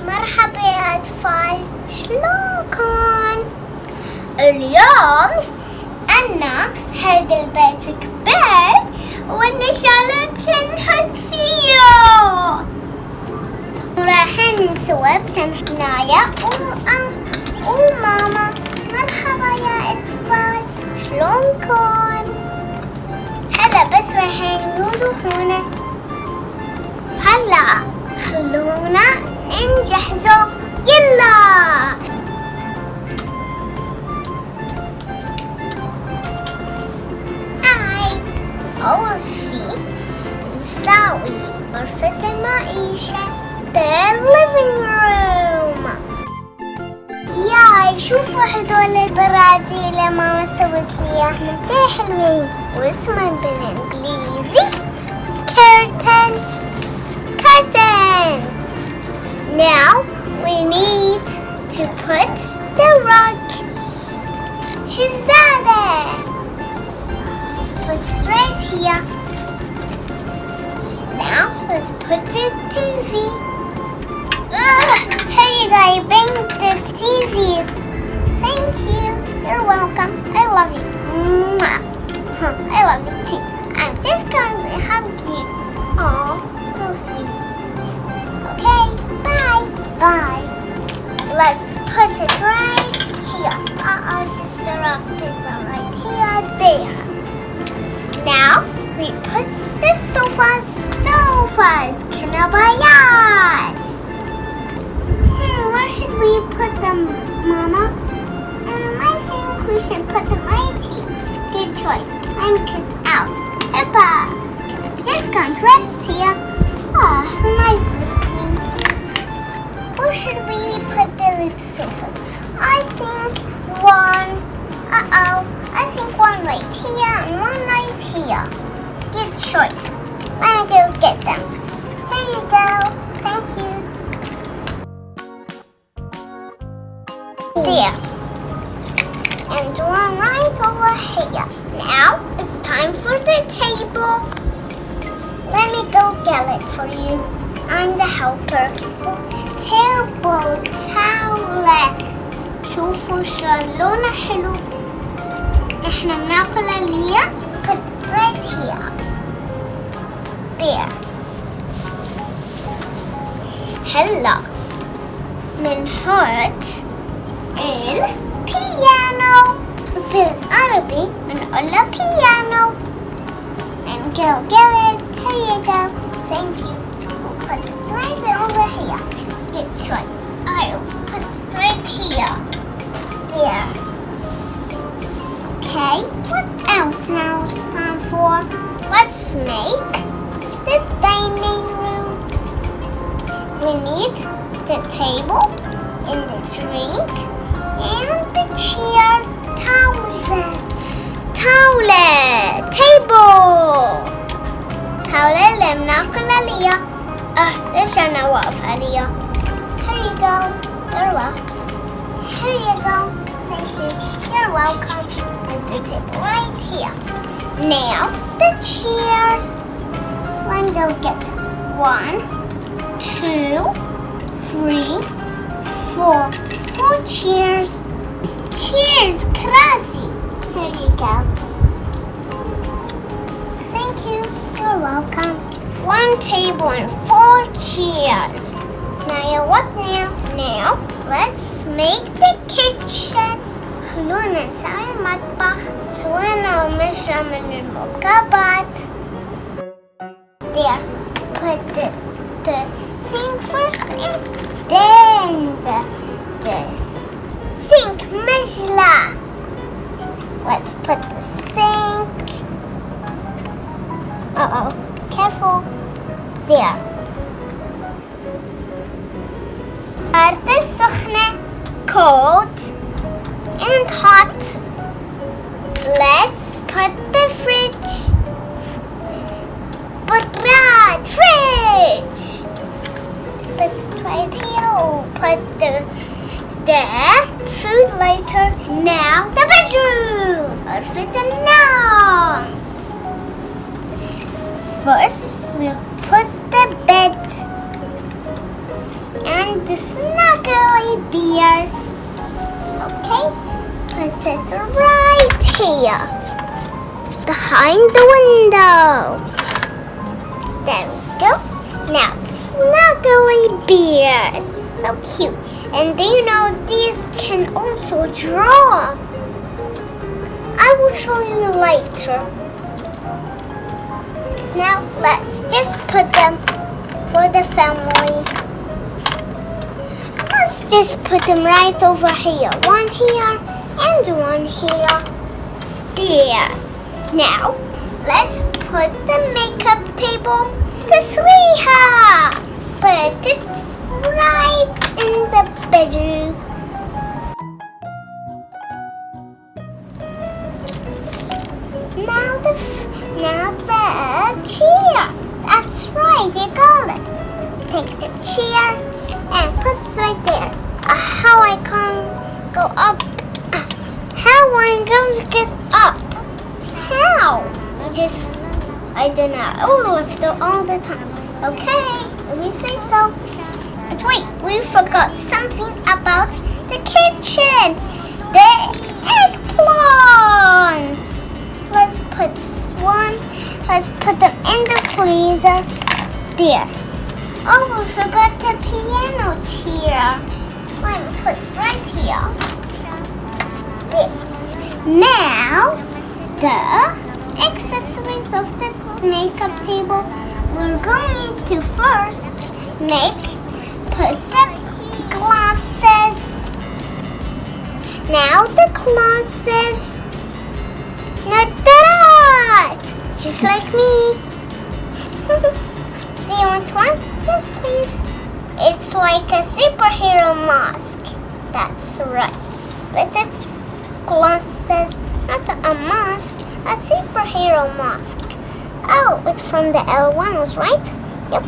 مرحبا يا أطفال، شلونكن؟ اليوم أنا هذا البيت كبير والنشالة بنحط فيه رايحين نسوي بنحط نايا وماما. مرحبا يا أطفال، شلونكن؟ هلا بس رايحين يروحونا. هلا خلونا نجهزوا، يلا. أول شي نساوي غرفة المعيشة the living room. ياي شوفوا هدول البرادي اللي ماما سوت لي اياهم كتير حلوين، واسمهم بالانكليزي curtains. Now we need to put the rug. Shazada. Put it right here. Now let's put the TV. Here you go, you bring the TV. Thank you. You're welcome. I love you. I love you too. I'm just going to hug you. Oh, so sweet. Okay, bye. Bye. Let's put it right here. Just drop it right here. There. Now we put the sofas. Kinabayat. Where should we put them, Mama? I think we should put them right here. Good choice. And get out. Hippa. I'm just going to rest here. Oh, nice resting. Where should we put the little sofas? I think one. I think one right here and one right here. Good choice. Let me go get them. Here you go. Thank you. There. And one right over here. Now it's time for the table. Let me go get it for you. I'm the helper. Table towel. شوفوا شلونه حلو. احنا بناكل اليوم. Put it right here. There. هلا بنحط البيانو. بالعربي بنقول له بيانو. And go get it. Here you go. Thank you. We'll put it right over here. Good choice. I'll put it right here. There. Okay, what else now it's time for? Let's make the dining room. We need the table and the drink and the chairs. Table اللي بناكل عليها. ليش أنا واقف عليها؟ Here you go. You're welcome. Here you go. Thank you. You're welcome. And the table right here. Now the chairs. Let me go get them. 1, 2, 3, 4. 4 chairs. Cheers, classy. Here you go. Thank you. You're welcome. 1 table and 4 chairs. Naya, what now? Now, let's make the kitchen. خلونا نسوي المطبخ. سوينا ومشنا من المركبات. There. Put the sink first and then the sink مجلة. Let's put the sink. Uh-oh. Careful. There. صارت السخنة. Cold and hot. Let's put the fridge. براد. Fridge. Put it right here. We'll put the food later. Now the bedroom. غرفة النوم. First we'll put the bed and and the snuggly bears. Okay, put it right here, behind the window. There we go. Now snuggly bears. So cute. And do you know these can also draw? I will show you later. Now let's just put them for the family. Let's just put them right over here. One here and one here. There. Now let's put the makeup table to Sriha. Put it right in the bedroom. Now the chair. That's right, you got it. Take the chair and put it right there. How I can go up? How I'm going to get up? How? I don't know. Oh, lift it all the time. Okay, if you say so. But wait, we forgot something about the kitchen. The eggplants. Let's put them in the freezer. There. Oh, we forgot the piano chair. Let me put it right here. There. Now, the accessories of the makeup table. We're going to first put the glasses. Now the glasses. Not that! Just like me. Do you want one? Yes, please. It's like a superhero mask. That's right. But it's glasses, not a mask, a superhero mask. Oh, it's from the L1s, right? Yep.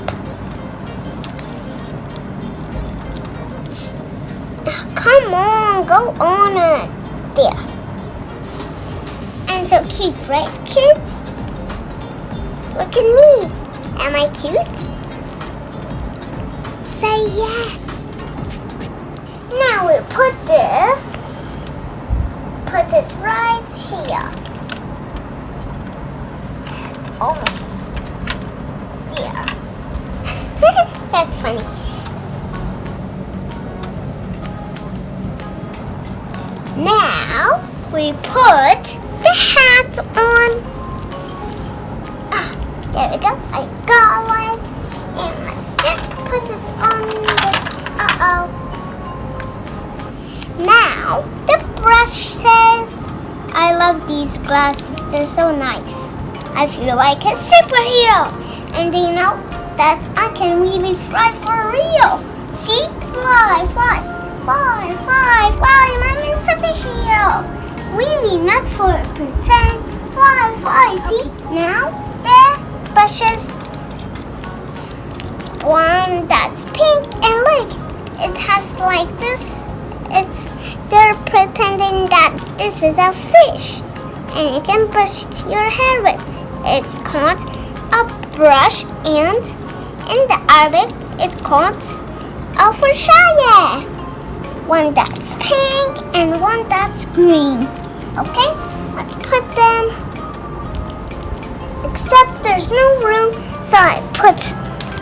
Come on, go on it. There. I'm so cute, right, kids? Look at me. Am I cute? Say yes. Now we put it right here. Almost. There. That's funny. Now we put the hat on. There we go. I got it. And let's just put it on the... Now the brushes. I love these glasses. They're so nice. I feel like a superhero. And do you know that I can really fly for real? See? Fly, fly, fly, fly, fly. I'm a superhero. Really, not for pretend. Fly, fly. See? Now the brushes. One that's pink. And look, it has like this. They're pretending that this is a fish. And you can brush your hair with. It's called a brush, and in the Arabic it calls a فرشاية. One that's pink and one that's green. Okay, let's put them. Except there's no room, so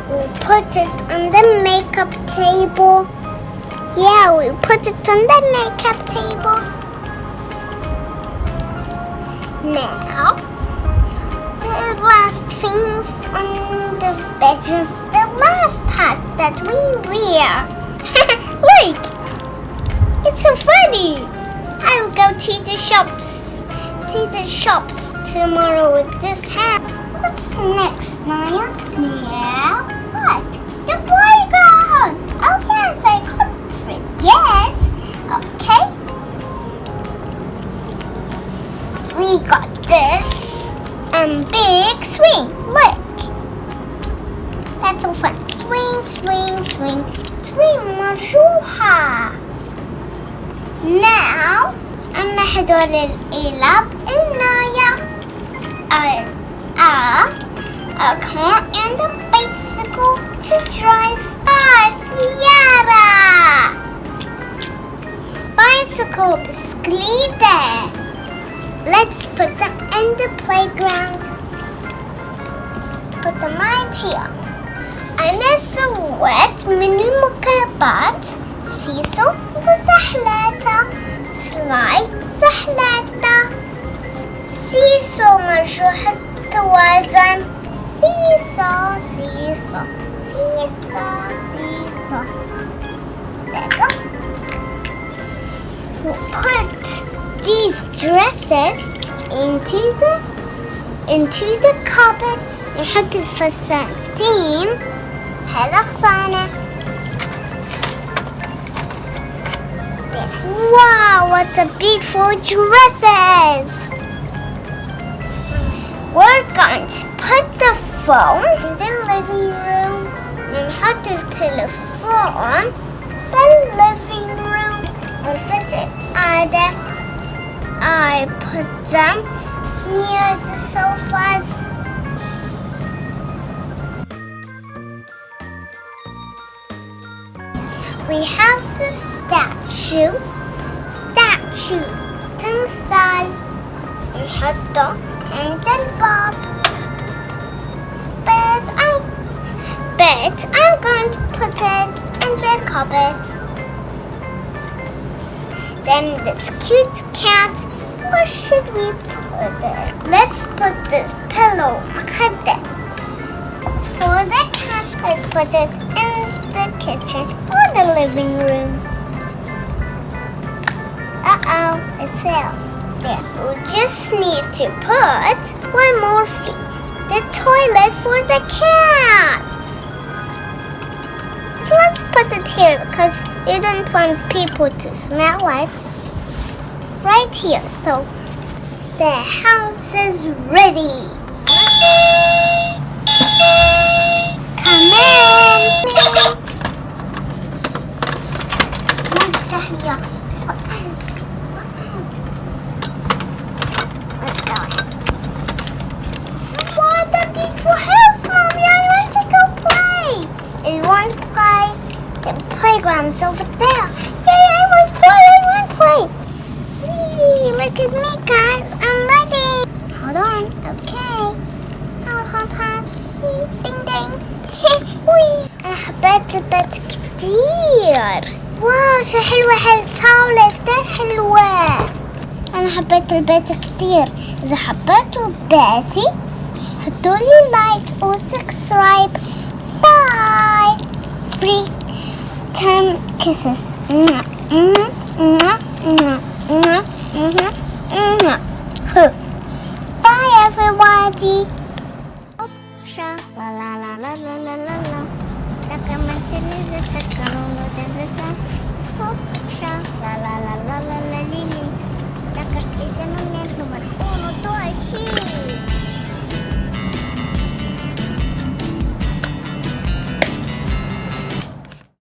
we'll put it on the makeup table. Yeah, we put it on the makeup table. Now, the last thing on the bedroom, the last hat that we wear. Look, it's so funny. I will go to the shops tomorrow with this hat. What's next, Naya? Yeah, what? The playground. Oh yes, I couldn't forget. Okay. We got this big swing. Look. That's so fun. Swing, swing, swing. Swing مرجوحة. Now أنا هدول الألعاب نايا. A car and a bicycle to drive cars. سيارة. Bicycle بسكليتة. Let's put them in the playground. Put them right here. أنا سويت من المكعبات سيسو وزحلاتة. سلايد زحلاتة. سيسو مرجوح التوازن. سيسو سيسو سيسو سيسو. There you go. We'll put these dresses into the cupboards. نحط الفساتين هالأغصانة. Wow, what a beautiful dresses! We're going to put the phone in the living room. نحط التلفون بالliving room. وفت القعدة. I put them near the sofas. We have the statue تمثال. نحطه عند الباب. But I'm going to put it in the cupboard. Then this cute cat, where should we put it? Let's put this pillow مخدة. For the cat, let's put it in the kitchen or the living room. Uh-oh, it fell. There, we just need to put one more thing. The toilet for the cat. Let's put it here because you don't want people to smell it. Right here, so the house is ready. Come in. Let's go ahead. What a beautiful house, Mommy! I want to go play. If you want to play, the playground's over there. Yay! I want to play. Whee! Look at me, guys. I'm ready. Hold on. Okay. Hop. Whee! Ding ding. Whee! أنا حبيت البيت كتير. واو شو حلوة هالطاولة كتير حلوة. أنا حبيت البيت كتير. إذا حبيتوا بيتي حطولي لايك وسبسكرايب. باي. Free 10 kisses. Bye everybody. La la la la la la la la. Dacă mă întâlnești de tot că nu te lăsa. Hop, șa, la la la la la la li li. Dacă știi să nu mergi, nu mă